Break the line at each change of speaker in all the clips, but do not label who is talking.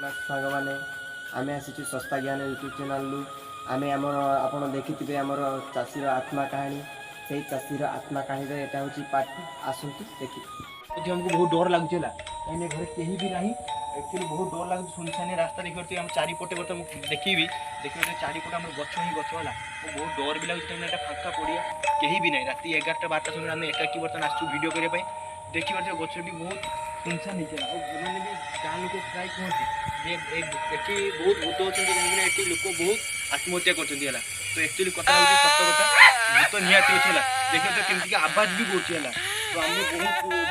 सांग मैंने आम आसी सस्ता ज्ञान यूट्यूब चैनल आम आमर आप देखिथे आमर चाषीर आत्मा कहानी से चाषीर आत्मा कहानी यहाँ हूँ पार्ट आसतु देखिए हमको बहुत डर लगुच कहीं घर कहीं भी ना एक्चुअली बहुत डर लगुच सुनसान रास्ता देखिए आम चारिपटे बर्तन देखी चारिपटे आम गच ही गच है बहुत डर भी लगुच कहीं फाँका पड़िया कहीं भी ना रात 11टा 12टा समय आम एकाकी बर्तन आसू वीडियो करने देखिए गच भी बहुत सुनसान होता है भी गाँव लोग प्राय कहते ये बहुत भूत अच्छे कहीं लोक बहुत आत्महत्या कर तो एक्चुअली कथा सत कथा भूत निहाती अच्छे देखिए तो केमती आवाज भी कर तो आम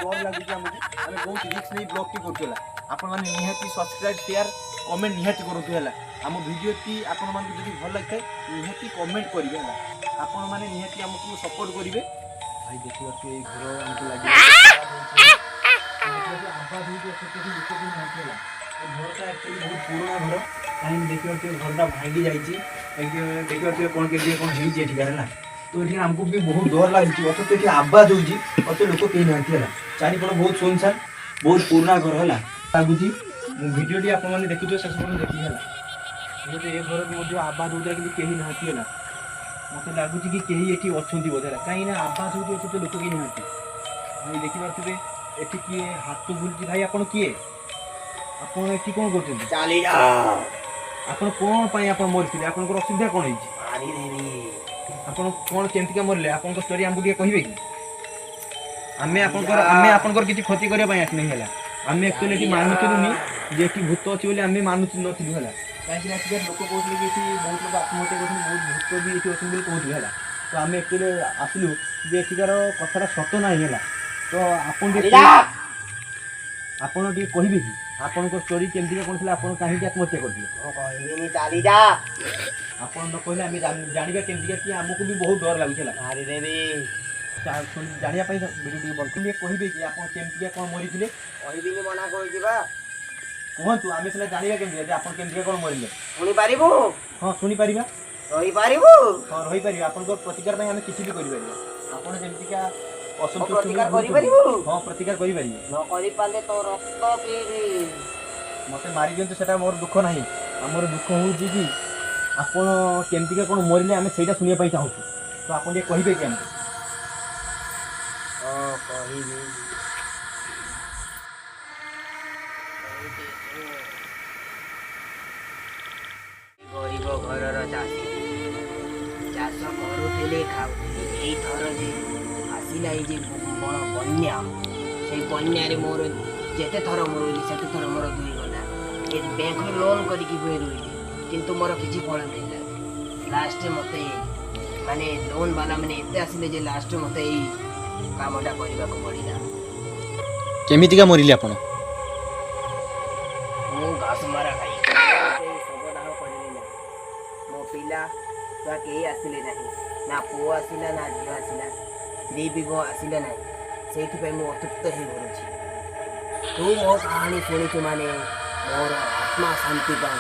बहुत डर लगे आमको आम बहुत रिस्क नहीं ब्लॉग टी कर आपण मैंने निहाती सब्सक्राइब शेयर कमेंट निहाती करूँ है आम भिडियो आपण मानक जब भल लगी है निहाती कमेंट करेंगे आपण मैंने निहाती आमको सपोर्ट करेंगे भाई देखिए घर आमको लगे आवाज होती घरटा एक्चुअली बहुत पुराना घर कहीं देखिए घरटा भांगी जाइए देखिए कौन के कौन है तो ये आमको भी बहुत डर लगी अत तो ये आवाज होती अत लोक कहीं ना चारिपट बहुत सुनसान बहुत पुराना घर है लगुच भिडियोटी आपने देखुए शेष पर्यटन देखिए ये घर भी आवाज होता कि कहीं ना मत लगुच कि कहीं ये अच्छा बोधे कहीं आवाज होती तो लोक कहीं ना देखिपे ये किए हाथ बुलूँ भाई आप किए ଆପଣ ଏଠି କ'ଣ କରୁଛନ୍ତି ଚାଲି ଯା ଆପଣ କ'ଣ ପାଇଁ ଆପଣ ମରିଥିଲେ ଆପଣଙ୍କର ଅସୁବିଧା କ'ଣ ହେଇଛି ମାରିଦେବି ଆପଣ କ'ଣ କେମିତିକା ମରିଲେ ଆପଣଙ୍କ ଷ୍ଟୋରି ଆମକୁ ଟିକେ କହିବେ କି ଆମେ ଆପଣଙ୍କର କିଛି କ୍ଷତି କରିବା ପାଇଁ ଆସିନି ହେଲା ଆମେ ଆକ୍ଚୁଆଲି ଏଠି ମାନୁଥିଲୁନି ଯେ ଏଠି ଭୂତ ଅଛି ବୋଲି ଆମେ ମାନୁନଥିଲୁ ହେଲା କାହିଁକିନା ଏଠିକାର ଲୋକ କହୁଥିଲେ କି ଏଠି ବହୁତ ଲୋକ ଆତ୍ମହତ୍ୟା କରୁଛନ୍ତି ବହୁତ ଭୂତ ବି ଏଠି ଅଛନ୍ତି ବୋଲି କହୁଥିଲେ ହେଲା ତ ଆମେ ଆକ୍ଚୁଆଲି ଆସିଲୁ ଯେ ଏଠିକାର କଥାଟା ସତ ନାହିଁ ହେଲା ତ ଆପଣ ଟିକେ କହିବେ କି ଆପଣଙ୍କ ଷ୍ଟୋରି କେମିତିକା କ'ଣ ଥିଲା ଆପଣ କାହିଁକି ଆତ୍ମହତ୍ୟା କରିଥିଲେ କହିବେନି ଚାଲି ଯା ଆପଣ ନ କହିଲେ ଆମେ ଜାଣିବା କେମିତିକା କି ଆମକୁ ବି ବହୁତ ଡର ଲାଗୁଥିଲା ମାରିଦେବି ଜାଣିବା ପାଇଁ ଭିଡ଼ିଓ ଟିକେ ବନ୍ଦ ଟିକେ କହିବେ କି ଆପଣ କେମିତିକା କ'ଣ ମରିଥିଲେ କହିବିନି ମନା କରିଯିବା କୁହନ୍ତୁ ଆମେ ସିନା ଜାଣିବା କେମିତିକା ଯେ ଆପଣ କେମିତିକା କ'ଣ ମରିଲେ ଶୁଣିପାରିବୁ ହଁ ଶୁଣିପାରିବା ରହିପାରିବୁ ହଁ ରହିପାରିବା ଆପଣଙ୍କ ପ୍ରତିକାର ପାଇଁ ଆମେ କିଛି ବି କରିପାରିବା ଆପଣ ଯେମିତିକା प्रतिकार हाँ प्रतिकार तो रक्त मत मारी दिखाते से मोर दुख ना आमर दुख हूँ कि आपड़ केमतिका कौन मरले आम से शुणा चाहूँ तो आप कहे कि आमको गरीब घर चाषी चाष करुले खाऊे थर आसला ये बड़ बन्या से बन्यारे मोर जिते थर मरली से थर मोर दुई गला ये बैंक लोन करके रोली किंतु मोर किसी फल नहीं लास्ट मत माने लोन वाला मैंने एत आसिले जे लास्ट मत कामटा करने को पड़ा केमितिका मरिले आपण घास मारा खाई सबदाह कर मो पिला छुआ कहीं आसिले ना पुओ आसला ना झील आसला स्त्री भी आसला ना से अतृप्त हो गरुची तू मो कहानी शुणुचु माने मोर आत्मा शांति पाऊ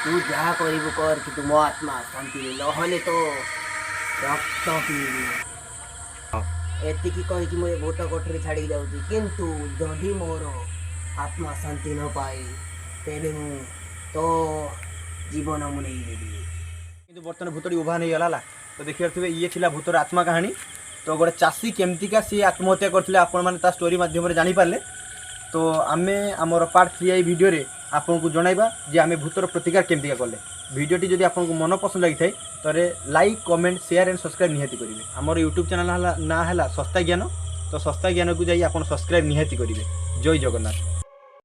तू जहाँ करू कर कि तू मो आत्मा शांति नहले तो रक्त पीबी एतिकी कहीकि मुझे भूत कोठरी छाड़ी जाऊँगी किंतु जदि मोर आत्मा शांति न पाए तेरे मु तो जीवन मुझे किंतु बर्तमान भूतटी उभा नहीं गला तो देखिए ये थिला भूतर आत्मा कहानी तो गोटे चाषी केमतिका सी आत्महत्या करते आपण मैंने स्टोरी मध्यम जानीपारे तो आमे आमर पार्ट 3 भिडियो आपन को जनइबा जे आमे भूतर प्रतिकार केमतिका कले भिडियोटी जदि आपको मन पसंद लगी तो like comment share and subscribe निहाती करेंगे आमर यूट्यूब चैनल ना है सस्ता ज्ञान तो सस्ता ज्ञान को जाई आपन सब्सक्राइब निहाती करेंगे जय जगन्नाथ।